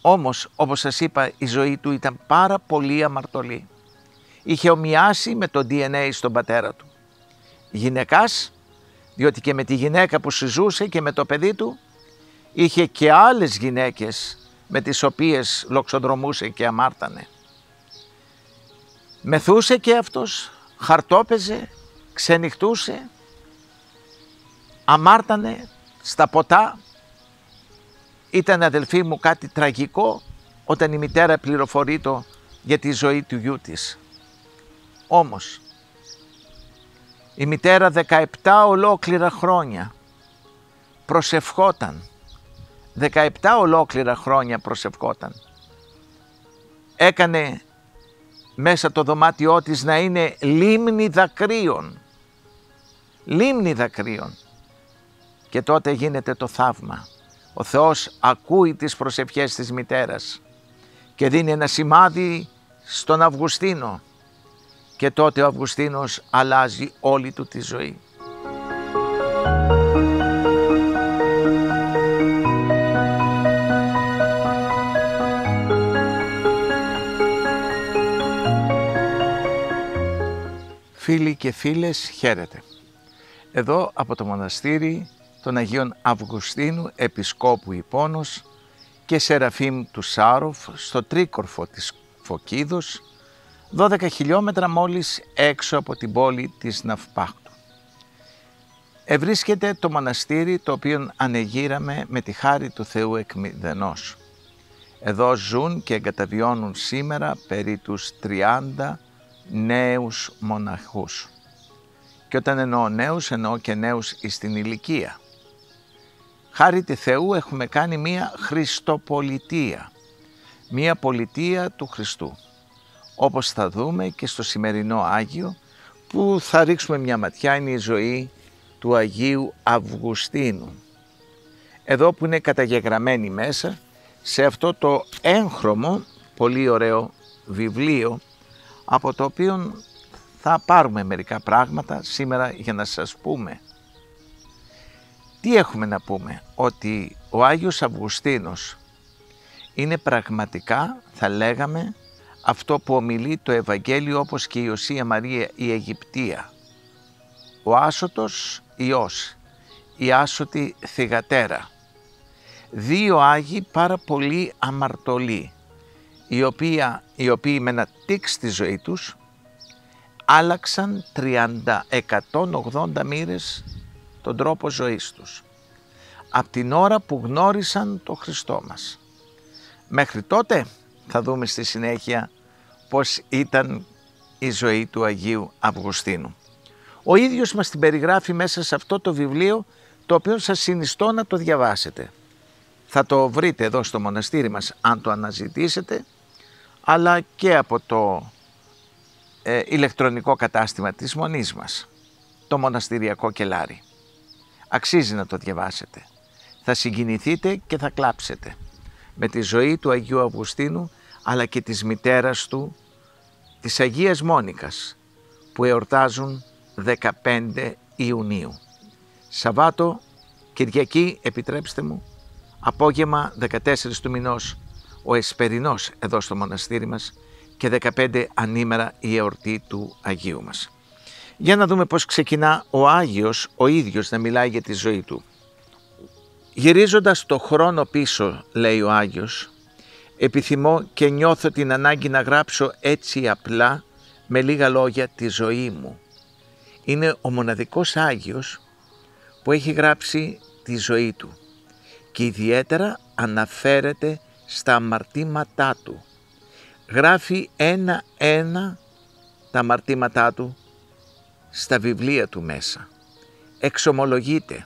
Όμως, όπως σας είπα, η ζωή του ήταν πάρα πολύ αμαρτωλή. Είχε ομοιάσει με το DNA στον πατέρα του. Γυναικάς, διότι και με τη γυναίκα που συζούσε και με το παιδί του, είχε και άλλες γυναίκες με τις οποίες λοξοδρομούσε και αμάρτανε. Μεθούσε και αυτός, χαρτόπαιζε, ξενυχτούσε, αμάρτανε στα ποτά. Ήταν, αδελφοί μου, κάτι τραγικό όταν η μητέρα πληροφορεί το για τη ζωή του γιού της. Όμως, η μητέρα 17 ολόκληρα χρόνια προσευχόταν. 17 ολόκληρα χρόνια προσευχόταν. Έκανε μέσα το δωμάτιό της να είναι λίμνη δακρύων. Λίμνη δακρύων. Και τότε γίνεται το θαύμα. Ο Θεός ακούει τις προσευχές της μητέρας και δίνει ένα σημάδι στον Αυγουστίνο. Και τότε ο Αυγουστίνος αλλάζει όλη του τη ζωή. Φίλοι και φίλες, χαίρετε. Εδώ από το μοναστήρι των Αγίων Αυγουστίνου Επισκόπου Ιππώνος και Σεραφείμ του Σάροφ στο τρίκορφο της Φωκίδος, 12 χιλιόμετρα μόλις έξω από την πόλη της Ναυπάχτου. Ευρίσκεται το μοναστήρι το οποίο ανεγείραμε με τη χάρη του Θεού εκ μηδενός. Εδώ ζουν και εγκαταβιώνουν σήμερα περί τους 30 νέους μοναχούς. Και όταν εννοώ νέους, εννοώ και νέους στην ηλικία. Χάρη του Θεού έχουμε κάνει μία Χριστοπολιτεία, μία πολιτεία του Χριστού. Όπως θα δούμε και στο σημερινό Άγιο, που θα ρίξουμε μια ματιά, είναι η ζωή του Αγίου Αυγουστίνου. Εδώ που είναι καταγεγραμμένη μέσα, σε αυτό το έγχρωμο, πολύ ωραίο βιβλίο, από το οποίο θα πάρουμε μερικά πράγματα σήμερα για να σας πούμε. Τι έχουμε να πούμε? Ότι ο Άγιος Αυγουστίνος είναι πραγματικά, θα λέγαμε, αυτό που ομιλεί το Ευαγγέλιο, όπως και η Ιωσία Μαρία η Αιγυπτία. Ο άσωτος Υιός, η άσωτη θυγατέρα. Δύο Άγιοι πάρα πολύ αμαρτωλοί, οι οποίοι με ένα τικ στη ζωή τους άλλαξαν 180 μοίρες τον τρόπο ζωής τους. Από την ώρα που γνώρισαν το Χριστό μας. Μέχρι τότε θα δούμε στη συνέχεια πώς ήταν η ζωή του Αγίου Αυγουστίνου. Ο ίδιος μας την περιγράφει μέσα σε αυτό το βιβλίο, το οποίο σας συνιστώ να το διαβάσετε. Θα το βρείτε εδώ στο μοναστήρι μας αν το αναζητήσετε, αλλά και από το ηλεκτρονικό κατάστημα της Μονής μας, το μοναστηριακό κελάρι. Αξίζει να το διαβάσετε. Θα συγκινηθείτε και θα κλάψετε με τη ζωή του Αγίου Αυγουστίνου, αλλά και της μητέρας του, της Αγίας Μόνικας, που εορτάζουν 15 Ιουνίου. Σαββάτο, Κυριακή, επιτρέψτε μου, απόγευμα 14 του μηνός, ο Εσπερινός εδώ στο μοναστήρι μας, και 15 ανήμερα η εορτή του Αγίου μας. Για να δούμε πώς ξεκινά ο Άγιος ο ίδιος να μιλάει για τη ζωή του. Γυρίζοντας το χρόνο πίσω, λέει ο Άγιος, επιθυμώ και νιώθω την ανάγκη να γράψω έτσι απλά, με λίγα λόγια, τη ζωή μου. Είναι ο μοναδικός Άγιος που έχει γράψει τη ζωή του και ιδιαίτερα αναφέρεται στα αμαρτήματά του. Γράφει ένα-ένα τα αμαρτήματά του στα βιβλία του μέσα. Εξομολογείται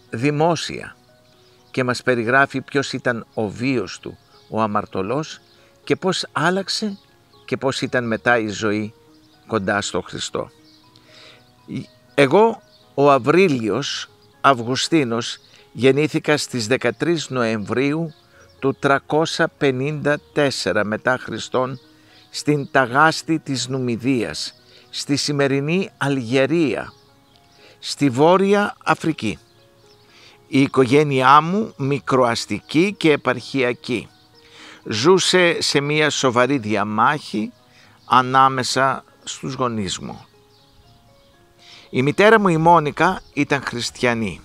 δημόσια και μας περιγράφει ποιος ήταν ο βίος του, ο αμαρτωλός, και πώς άλλαξε και πώς ήταν μετά η ζωή κοντά στο Χριστό. Εγώ, ο Αβρίλιος Αυγουστίνος, γεννήθηκα στις 13 Νοεμβρίου του 354 μετά Χριστόν στην Ταγάστη της Νουμιδίας, στη σημερινή Αλγερία, στη Βόρεια Αφρική. Η οικογένειά μου μικροαστική και επαρχιακή. Ζούσε σε μια σοβαρή διαμάχη ανάμεσα στους γονείς μου. Η μητέρα μου η Μόνικα ήταν χριστιανή,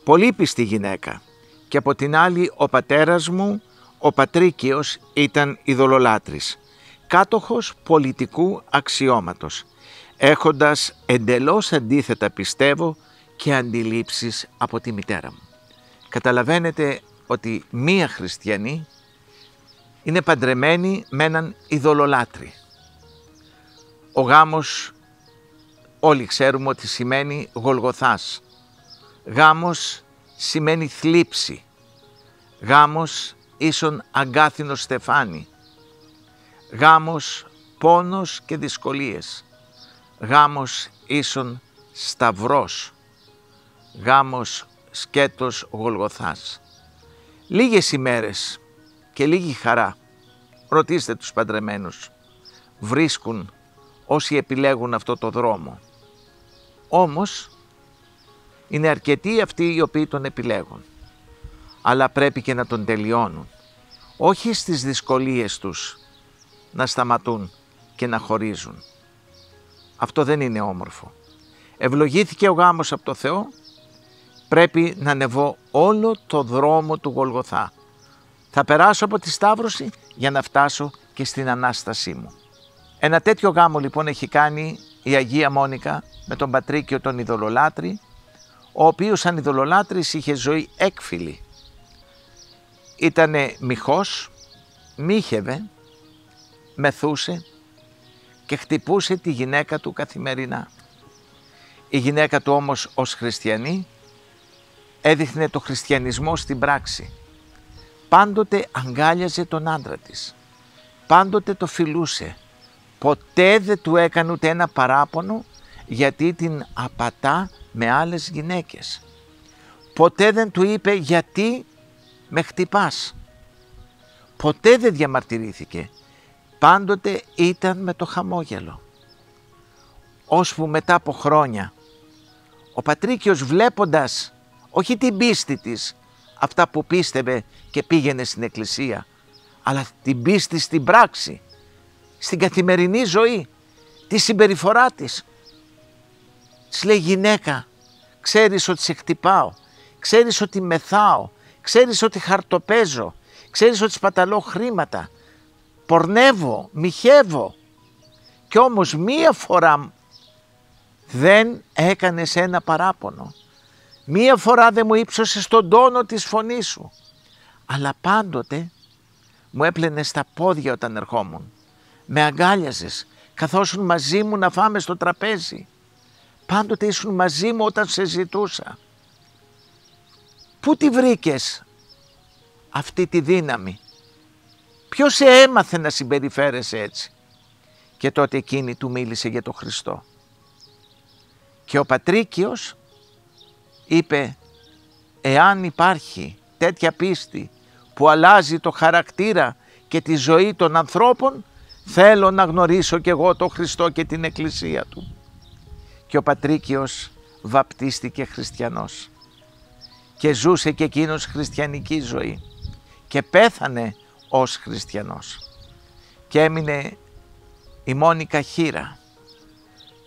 πολύ πιστή γυναίκα, και από την άλλη ο πατέρας μου, ο Πατρίκιος, ήταν ειδωλολάτρης, κάτοχος πολιτικού αξιώματος, έχοντας εντελώς αντίθετα, πιστεύω, και αντιλήψεις από τη μητέρα μου. Καταλαβαίνετε ότι μία χριστιανή είναι παντρεμένη με έναν ειδωλολάτρη. Ο γάμος όλοι ξέρουμε ότι σημαίνει Γολγοθάς. Γάμος σημαίνει θλίψη. Γάμος ίσον αγκάθινο στεφάνι. Γάμος πόνος και δυσκολίες. Γάμος ίσον σταυρός. Γάμος σκέτος Γολγοθάς. Λίγες ημέρες και λίγη χαρά, ρωτήστε τους παντρεμένους, βρίσκουν όσοι επιλέγουν αυτό το δρόμο. Όμως είναι αρκετοί αυτοί οι οποίοι τον επιλέγουν, αλλά πρέπει και να τον τελειώνουν, όχι στις δυσκολίες τους να σταματούν και να χωρίζουν. Αυτό δεν είναι όμορφο. Ευλογήθηκε ο γάμος από το Θεό, πρέπει να ανεβώ όλο το δρόμο του Γολγοθά. Θα περάσω από τη Σταύρωση για να φτάσω και στην Ανάστασή μου. Ένα τέτοιο γάμο λοιπόν έχει κάνει η Αγία Μόνικα με τον Πατρίκιο τον ειδωλολάτρη, ο οποίος σαν ειδωλολάτρης είχε ζωή έκφυλη. Ήτανε μοιχός, μύχευε, μεθούσε και χτυπούσε τη γυναίκα του καθημερινά. Η γυναίκα του όμως ως χριστιανή έδειχνε το χριστιανισμό στην πράξη. Πάντοτε αγκάλιαζε τον άντρα της, πάντοτε το φιλούσε, ποτέ δεν του έκανε ούτε ένα παράπονο γιατί την απατά με άλλες γυναίκες. Ποτέ δεν του είπε γιατί με χτυπάς. Ποτέ δεν διαμαρτυρήθηκε, πάντοτε ήταν με το χαμόγελο. Ώσπου μετά από χρόνια ο Πατρίκιος, βλέποντας όχι την πίστη της, αυτά που πίστευε και πήγαινε στην εκκλησία, αλλά την πίστη στην πράξη, στην καθημερινή ζωή, τη συμπεριφορά της. Της λέει, γυναίκα, ξέρεις ότι σε χτυπάω, ξέρεις ότι μεθάω, ξέρεις ότι χαρτοπαίζω, ξέρεις ότι σπαταλώ χρήματα, πορνεύω, μοιχεύω, κι όμως μία φορά δεν έκανες ένα παράπονο. Μία φορά δεν μου ύψωσες τον τόνο της φωνής σου, αλλά πάντοτε μου έπλαινες τα πόδια όταν ερχόμουν. Με αγκάλιαζες, καθόσουν μαζί μου να φάμε στο τραπέζι. Πάντοτε ήσουν μαζί μου όταν σε ζητούσα. Πού τη βρήκες αυτή τη δύναμη? Ποιος σε έμαθε να συμπεριφέρεσαι έτσι? Και τότε εκείνη του μίλησε για τον Χριστό. Και ο Πατρίκιος είπε, εάν υπάρχει τέτοια πίστη που αλλάζει το χαρακτήρα και τη ζωή των ανθρώπων, θέλω να γνωρίσω κι εγώ τον Χριστό και την Εκκλησία Του. Και ο Πατρίκιος βαπτίστηκε χριστιανός και ζούσε και εκείνος χριστιανική ζωή και πέθανε ως χριστιανός και έμεινε η Μόνικα χήρα.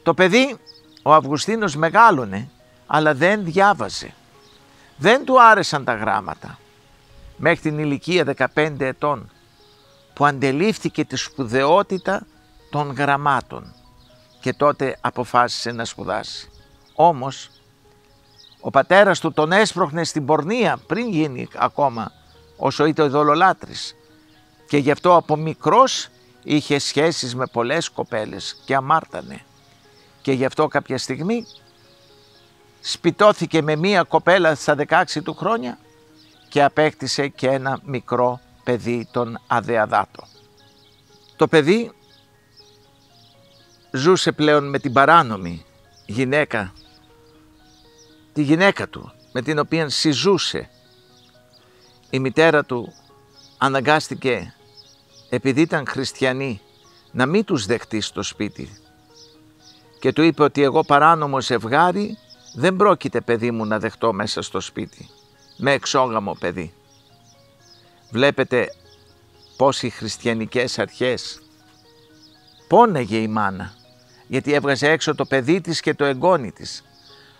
Το παιδί, ο Αυγουστίνος, μεγάλωνε, αλλά δεν διάβαζε. Δεν του άρεσαν τα γράμματα μέχρι την ηλικία 15 ετών που αντελήφθηκε τη σπουδαιότητα των γραμμάτων και τότε αποφάσισε να σπουδάσει. Όμως ο πατέρας του τον έσπροχνε στην πορνεία πριν γίνει ακόμα όσο ήταν ειδωλολάτρης και γι' αυτό από μικρός είχε σχέσεις με πολλές κοπέλες και αμάρτανε και γι' αυτό κάποια στιγμή σπιτώθηκε με μία κοπέλα στα 16 του χρόνια και απέκτησε και ένα μικρό παιδί, τον Αδεαδάτο. Το παιδί ζούσε πλέον με την παράνομη γυναίκα, τη γυναίκα του με την οποία συζούσε. Η μητέρα του αναγκάστηκε, επειδή ήταν χριστιανή, να μην τους δεχτεί στο σπίτι και του είπε ότι εγώ παράνομο ζευγάρι δεν πρόκειται, παιδί μου, να δεχτώ μέσα στο σπίτι με εξόγαμο παιδί. Βλέπετε πως οι χριστιανικές αρχές. Πόνεγε η μάνα, γιατί έβγαζε έξω το παιδί της και το εγγόνι της,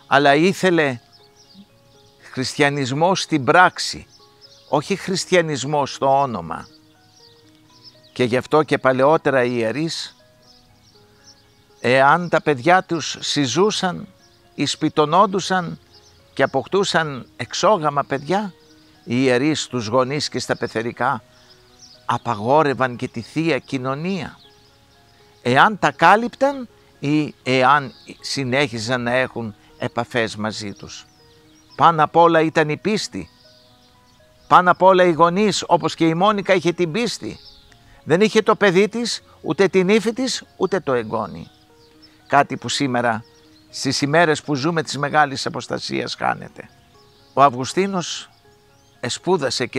αλλά ήθελε χριστιανισμό στην πράξη, όχι χριστιανισμό στο όνομα. Και γι' αυτό και παλαιότερα οι ιερείς, εάν τα παιδιά τους συζούσαν ή σπιτονόντουσαν και αποκτούσαν εξόγαμα παιδιά, οι ιερείς στους γονείς και στα πεθερικά απαγόρευαν και τη Θεία Κοινωνία, εάν τα κάλυπταν ή εάν συνέχιζαν να έχουν επαφές μαζί τους. Πάνω απ' όλα ήταν η πίστη. Πάνω απ' όλα οι γονείς, όπως και η Μόνικα είχε την πίστη. Δεν είχε το παιδί της, ούτε την ύφη της, ούτε το εγγόνι. Κάτι που σήμερα, στις ημέρες που ζούμε της Μεγάλης Αποστασίας, χάνεται. Ο Αυγουστίνος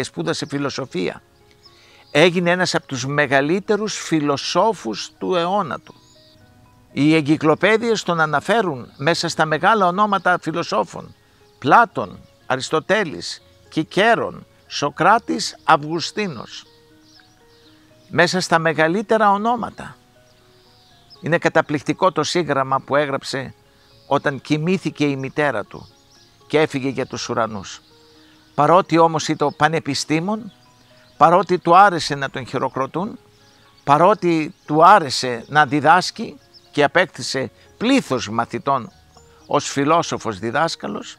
σπούδασε φιλοσοφία. Έγινε ένας από τους μεγαλύτερους φιλοσόφους του αιώνα του. Οι εγκυκλοπαίδειες τον αναφέρουν μέσα στα μεγάλα ονόματα φιλοσόφων. Πλάτων, Αριστοτέλης, Κικέρον, Σοκράτης, Αυγουστίνος. Μέσα στα μεγαλύτερα ονόματα. Είναι καταπληκτικό το σύγγραμμα που έγραψε όταν κοιμήθηκε η μητέρα του και έφυγε για τους ουρανούς. Παρότι όμως ήταν πανεπιστήμον, παρότι του άρεσε να τον χειροκροτούν, παρότι του άρεσε να διδάσκει και απέκτησε πλήθος μαθητών ως φιλόσοφος διδάσκαλος,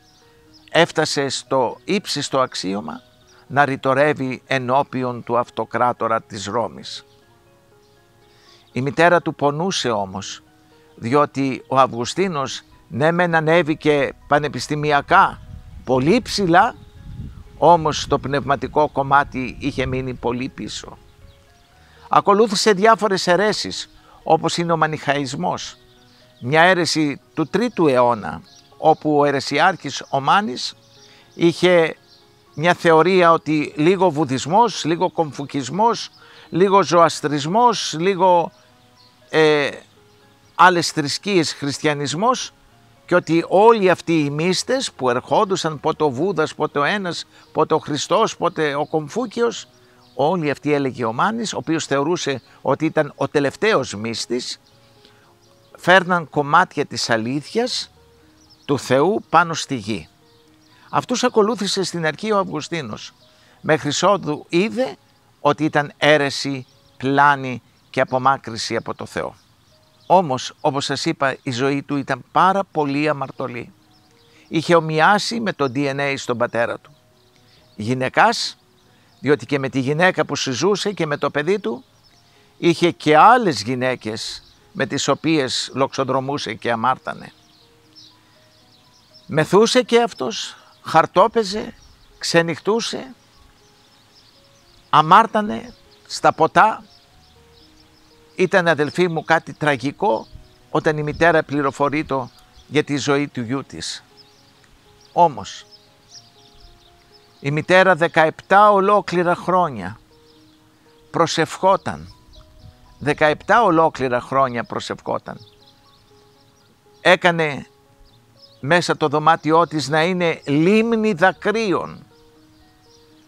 έφτασε στο ύψιστο αξίωμα να ρητορεύει ενώπιον του αυτοκράτορα της Ρώμης. Η μητέρα του πονούσε όμως, διότι ο Αυγουστίνος ναι μεν ανέβηκε πανεπιστημιακά πολύ ψηλά, όμως το πνευματικό κομμάτι είχε μείνει πολύ πίσω. Ακολούθησε διάφορες αιρέσεις, όπως είναι ο Μανιχαϊσμός, μια αίρεση του 3ου αιώνα, όπου ο αιρεσιάρχης ο Μάνης είχε μια θεωρία ότι λίγο βουδισμός, λίγο κομφουκισμός, λίγο ζωαστρισμός, λίγο άλλες θρησκείες χριστιανισμός, και ότι όλοι αυτοί οι μύστες που ερχόντουσαν, πότε ο Βούδας, πότε ο ένας, πότε ο Χριστός, πότε ο Κομφούκιος, όλοι αυτοί, έλεγε ο Μάνης, ο οποίος θεωρούσε ότι ήταν ο τελευταίος μύστης, φέρναν κομμάτια της αλήθειας του Θεού πάνω στη γη. Αυτούς ακολούθησε στην αρχή ο Αυγουστίνος, μέχρι ότου είδε ότι ήταν αίρεση, πλάνη και απομάκρυση από το Θεό. Όμως, όπως σας είπα, η ζωή του ήταν πάρα πολύ αμαρτωλή. Είχε ομοιάσει με το DNA στον πατέρα του. Γυναικάς, διότι και με τη γυναίκα που συζούσε και με το παιδί του, είχε και άλλες γυναίκες με τις οποίες λοξοδρομούσε και αμάρτανε. Μεθούσε και αυτός, χαρτόπαιζε, ξενυχτούσε, αμάρτανε στα ποτά. Ήταν, αδελφοί μου, κάτι τραγικό όταν η μητέρα πληροφορεί το για τη ζωή του γιού της. Όμως η μητέρα 17 ολόκληρα χρόνια προσευχόταν. 17 ολόκληρα χρόνια προσευχόταν. Έκανε μέσα το δωμάτιό της να είναι λίμνη δακρύων.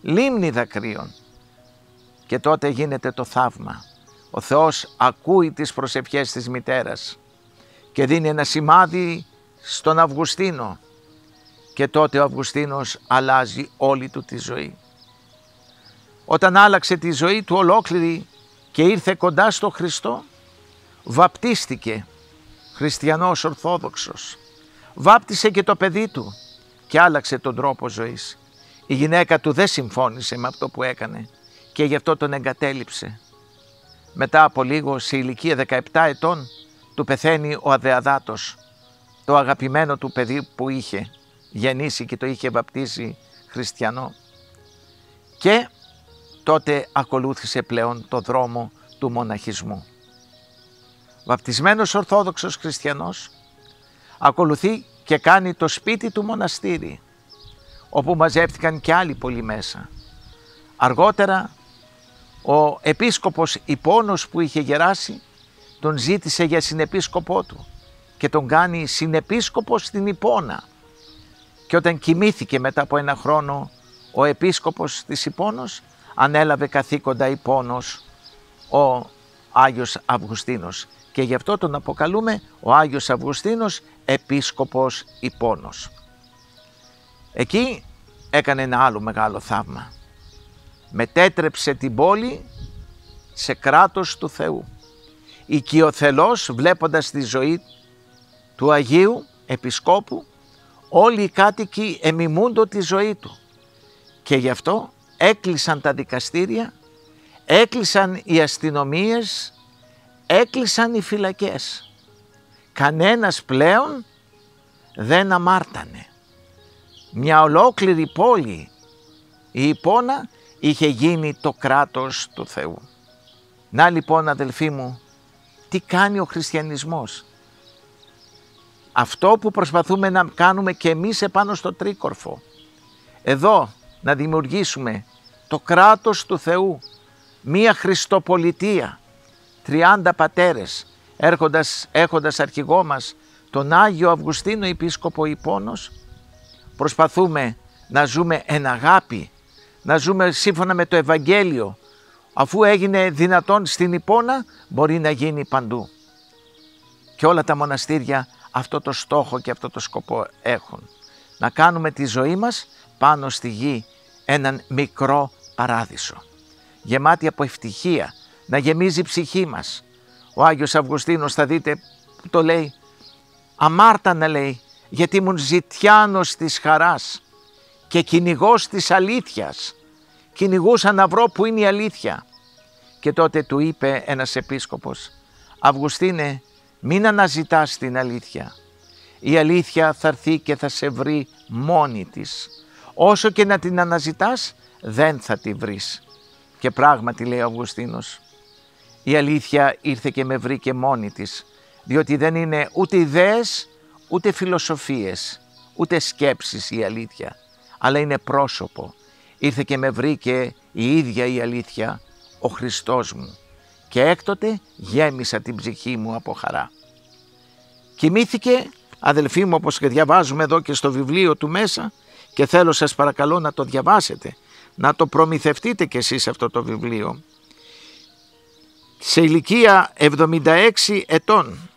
Λίμνη δακρύων. Και τότε γίνεται το θαύμα. Ο Θεός ακούει τις προσευχές της μητέρας και δίνει ένα σημάδι στον Αυγουστίνο, και τότε ο Αυγουστίνος αλλάζει όλη του τη ζωή. Όταν άλλαξε τη ζωή του ολόκληρη και ήρθε κοντά στο Χριστό, βαπτίστηκε χριστιανός Ορθόδοξος. Βάπτισε και το παιδί του και άλλαξε τον τρόπο ζωής. Η γυναίκα του δεν συμφώνησε με αυτό που έκανε και γι' αυτό τον εγκατέλειψε. Μετά από λίγο, σε ηλικία 17 ετών, του πεθαίνει ο Αδεαδάτος, το αγαπημένο του παιδί που είχε γεννήσει και το είχε βαπτίσει χριστιανό. Και τότε ακολούθησε πλέον το δρόμο του μοναχισμού. Βαπτισμένος Ορθόδοξος χριστιανός, ακολουθεί και κάνει το σπίτι του μοναστήρι, όπου μαζεύτηκαν και άλλοι πολλοί μέσα. Αργότερα ο επίσκοπος Ιππώνος που είχε γεράσει τον ζήτησε για συνεπίσκοπό του και τον κάνει συνεπίσκοπο στην Ιππώνα. Και όταν κοιμήθηκε μετά από ένα χρόνο ο επίσκοπος της Ιππώνος, ανέλαβε καθήκοντα Ιππώνος ο Άγιος Αυγουστίνος και γι' αυτό τον αποκαλούμε ο Άγιος Αυγουστίνος Επίσκοπος Ιππώνος. Εκεί έκανε ένα άλλο μεγάλο θαύμα. Μετέτρεψε την πόλη σε κράτος του Θεού. Οικειοθελώς, βλέποντας τη ζωή του Αγίου Επισκόπου, όλοι οι κάτοικοι εμιμούντο τη ζωή του και γι' αυτό έκλεισαν τα δικαστήρια, έκλεισαν οι αστυνομίες, έκλεισαν οι φυλακές. Κανένας πλέον δεν αμάρτανε. Μια ολόκληρη πόλη, η Ιππώνα, είχε γίνει το κράτος του Θεού. Να λοιπόν, αδελφοί μου, τι κάνει ο χριστιανισμός. Αυτό που προσπαθούμε να κάνουμε και εμείς επάνω στο τρίκορφο. Εδώ να δημιουργήσουμε το κράτος του Θεού, μία Χριστοπολιτεία, 30 πατέρες, έχοντας αρχηγό μας τον Άγιο Αυγουστίνο Επίσκοπο Ιππώνος, προσπαθούμε να ζούμε εν αγάπη, να ζούμε σύμφωνα με το Ευαγγέλιο. Αφού έγινε δυνατόν στην Ιππώνα, μπορεί να γίνει παντού. Και όλα τα μοναστήρια αυτό το στόχο και αυτό το σκοπό έχουν. Να κάνουμε τη ζωή μας πάνω στη γη έναν μικρό παράδεισο, γεμάτη από ευτυχία, να γεμίζει η ψυχή μας. Ο Άγιος Αυγουστίνος, θα δείτε που το λέει, αμάρτανα λέει, γιατί ήμουν ζητιάνος της χαράς και κυνηγός της αλήθειας. Κυνηγούσα να βρω που είναι η αλήθεια. Και τότε του είπε ένας επίσκοπος, Αυγουστίνε, μην αναζητάς την αλήθεια. Η αλήθεια θα έρθει και θα σε βρει μόνη της. Όσο και να την αναζητάς, δεν θα τη βρεις. Και πράγματι, λέει ο Αυγουστίνος, η αλήθεια ήρθε και με βρήκε μόνη της, διότι δεν είναι ούτε ιδέες, ούτε φιλοσοφίες, ούτε σκέψεις η αλήθεια, αλλά είναι πρόσωπο. Ήρθε και με βρήκε η ίδια η αλήθεια, ο Χριστός μου, και έκτοτε γέμισα την ψυχή μου από χαρά. Κοιμήθηκε, αδελφοί μου, όπως και διαβάζουμε εδώ και στο βιβλίο του μέσα, και θέλω σας παρακαλώ να το διαβάσετε, να το προμηθευτείτε κι εσείς αυτό το βιβλίο. Σε ηλικία 76 ετών,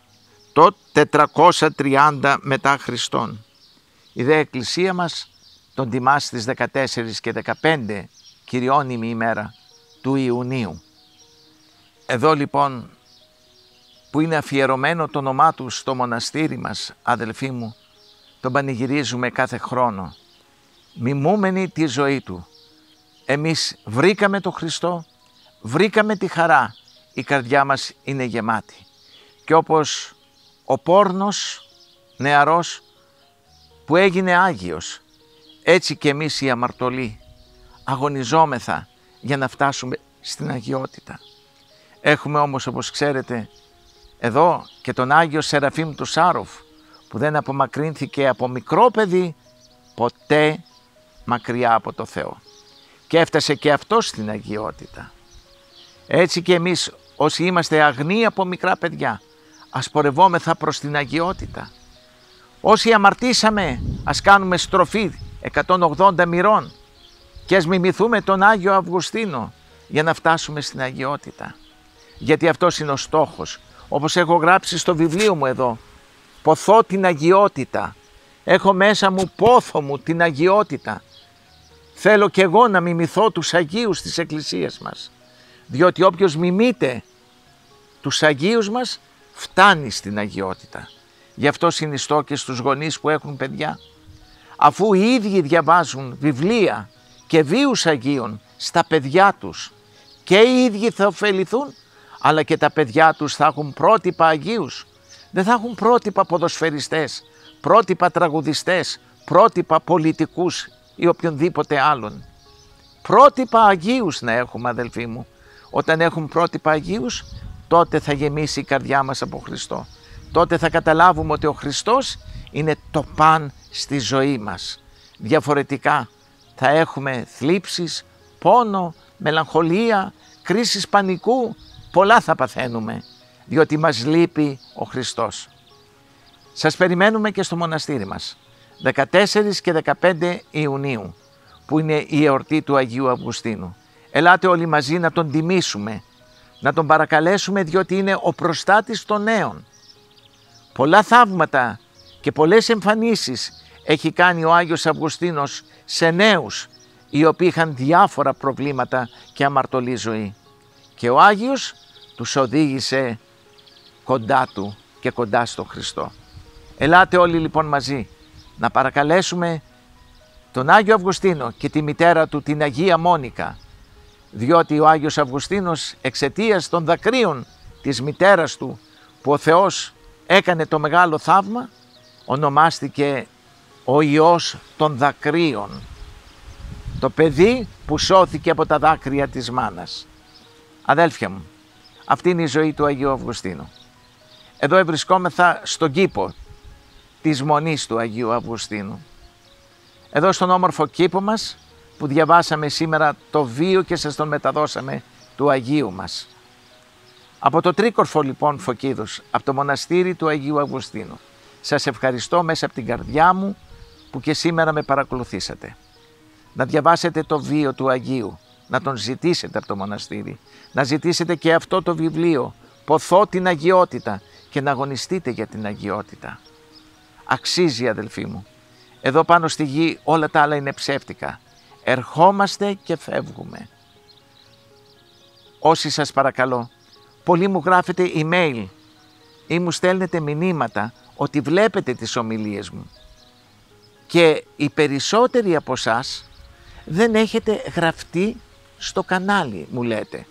το 430 μετά Χριστόν. Η δε Εκκλησία μας τον τιμά στις 14 και 15 κυριώνυμη ημέρα του Ιουνίου. Εδώ λοιπόν που είναι αφιερωμένο το όνομά του στο μοναστήρι μας, αδελφοί μου, τον πανηγυρίζουμε κάθε χρόνο, μιμούμενοι τη ζωή του. Εμείς βρήκαμε τον Χριστό, βρήκαμε τη χαρά, η καρδιά μας είναι γεμάτη. Και όπως ο πόρνος νεαρός που έγινε Άγιος, έτσι και εμείς οι αμαρτωλοί αγωνιζόμεθα για να φτάσουμε στην αγιότητα. Έχουμε όμως, όπως ξέρετε, εδώ και τον Άγιο Σεραφείμ του Σάροφ, που δεν απομακρύνθηκε από μικρό παιδί ποτέ μακριά από το Θεό και έφτασε και αυτό στην αγιότητα. Έτσι και εμείς όσοι είμαστε αγνοί από μικρά παιδιά, ας πορευόμεθα προς την αγιότητα. Όσοι αμαρτήσαμε, ας κάνουμε στροφή 180 μοιρών και ας μιμηθούμε τον Άγιο Αυγουστίνο για να φτάσουμε στην αγιότητα. Γιατί αυτός είναι ο στόχος. Όπως έχω γράψει στο βιβλίο μου εδώ, ποθώ την αγιότητα. Έχω μέσα μου πόθο μου την αγιότητα. Θέλω κι εγώ να μιμηθώ τους Αγίους της Εκκλησίας μας. Διότι όποιος μιμείται τους Αγίους μας φτάνει στην αγιότητα. Γι' αυτό συνιστώ και στους γονείς που έχουν παιδιά, αφού οι ίδιοι διαβάζουν βιβλία και βίους Αγίων στα παιδιά τους, και οι ίδιοι θα ωφεληθούν, αλλά και τα παιδιά τους θα έχουν πρότυπα Αγίους. Δεν θα έχουν πρότυπα ποδοσφαιριστές, πρότυπα τραγουδιστές, πρότυπα πολιτικούς ή οποιονδήποτε άλλον. Πρότυπα Αγίους να έχουμε, αδελφοί μου. Όταν έχουν πρότυπα Αγίους, τότε θα γεμίσει η καρδιά μας από Χριστό. Τότε θα καταλάβουμε ότι ο Χριστός είναι το παν στη ζωή μας. Διαφορετικά θα έχουμε θλίψεις, πόνο, μελαγχολία, κρίσεις πανικού, πολλά θα παθαίνουμε, διότι μας λείπει ο Χριστός. Σας περιμένουμε και στο μοναστήρι μας, 14 και 15 Ιουνίου, που είναι η εορτή του Αγίου Αυγουστίνου. Ελάτε όλοι μαζί να τον τιμήσουμε, να τον παρακαλέσουμε, διότι είναι ο προστάτης των νέων. Πολλά θαύματα και πολλές εμφανίσεις έχει κάνει ο Άγιος Αυγουστίνος σε νέους οι οποίοι είχαν διάφορα προβλήματα και αμαρτωλή ζωή. Και ο Άγιος τους οδήγησε κοντά του και κοντά στο Χριστό. Ελάτε όλοι λοιπόν μαζί να παρακαλέσουμε τον Άγιο Αυγουστίνο και τη μητέρα του την Αγία Μόνικα, διότι ο Άγιος Αυγουστίνος εξαιτίας των δακρύων της μητέρας του που ο Θεός έκανε το μεγάλο θαύμα, ονομάστηκε ο Υιός των δακρύων, το παιδί που σώθηκε από τα δάκρυα της μάνας. Αδέλφια μου, αυτή είναι η ζωή του Αγίου Αυγουστίνου. Εδώ βρισκόμεθα στον κήπο της Μονής του Αγίου Αυγουστίνου. Εδώ στον όμορφο κήπο μας που διαβάσαμε σήμερα το βίο και σας τον μεταδώσαμε του Αγίου μας. Από το Τρίκορφο λοιπόν Φωκίδους, από το μοναστήρι του Αγίου Αυγουστίνου, σας ευχαριστώ μέσα από την καρδιά μου που και σήμερα με παρακολουθήσατε. Να διαβάσετε το βίο του Αγίου, να τον ζητήσετε από το μοναστήρι, να ζητήσετε και αυτό το βιβλίο, ποθώ την αγιότητα, και να αγωνιστείτε για την αγιότητα. Αξίζει αδελφοί μου. Εδώ πάνω στη γη όλα τα άλλα είναι ψεύτικα. Ερχόμαστε και φεύγουμε. Όσοι σας παρακαλώ, πολλοί μου γράφετε email ή μου στέλνετε μηνύματα ότι βλέπετε τις ομιλίες μου και οι περισσότεροι από εσάς δεν έχετε γραφτεί στο κανάλι, μου λέτε.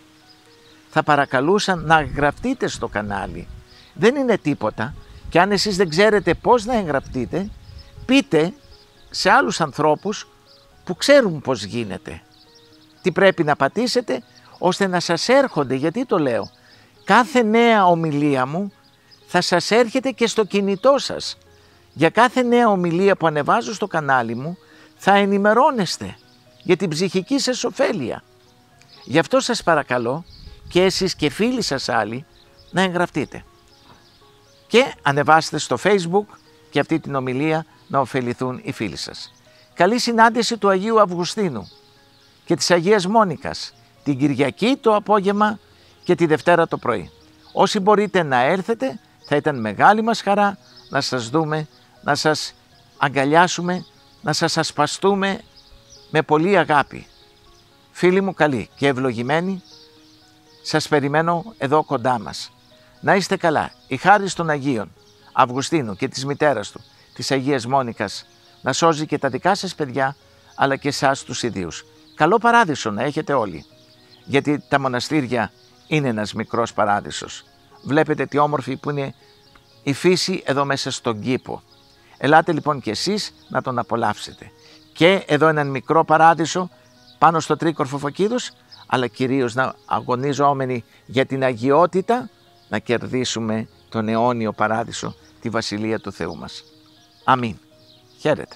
Θα παρακαλούσα να γραφτείτε στο κανάλι. Δεν είναι τίποτα και αν εσείς δεν ξέρετε πώς να εγγραφτείτε, πείτε σε άλλους ανθρώπους που ξέρουν πώς γίνεται. Τι πρέπει να πατήσετε ώστε να σας έρχονται, γιατί το λέω. Κάθε νέα ομιλία μου θα σας έρχεται και στο κινητό σας. Για κάθε νέα ομιλία που ανεβάζω στο κανάλι μου θα ενημερώνεστε για την ψυχική σας ωφέλεια. Γι' αυτό σας παρακαλώ και εσείς και φίλοι σας άλλοι να εγγραφτείτε. Και ανεβάστε στο Facebook και αυτή την ομιλία να ωφεληθούν οι φίλοι σας. Καλή συνάντηση του Αγίου Αυγουστίνου και της Αγίας Μόνικας την Κυριακή το απόγευμα και τη Δευτέρα το πρωί. Όσοι μπορείτε να έρθετε, θα ήταν μεγάλη μας χαρά να σας δούμε, να σας αγκαλιάσουμε, να σας ασπαστούμε με πολύ αγάπη. Φίλοι μου καλοί και ευλογημένοι, σας περιμένω εδώ κοντά μας. Να είστε καλά. Η χάρις των Αγίων Αυγουστίνου και της μητέρας του, της Αγίας Μόνικας, να σώζει και τα δικά σας παιδιά, αλλά και εσάς τους ιδίους. Καλό παράδεισο να έχετε όλοι, γιατί τα μοναστήρια είναι ένας μικρός παράδεισος. Βλέπετε τι όμορφη που είναι η φύση εδώ μέσα στον κήπο. Ελάτε λοιπόν και εσείς να τον απολαύσετε. Και εδώ έναν μικρό παράδεισο πάνω στο Τρίκορφο Φωκίδους, αλλά κυρίως να αγωνιζόμενοι για την αγιότητα, να κερδίσουμε τον αιώνιο παράδεισο, τη Βασιλεία του Θεού μας. Αμήν. Χαίρετε.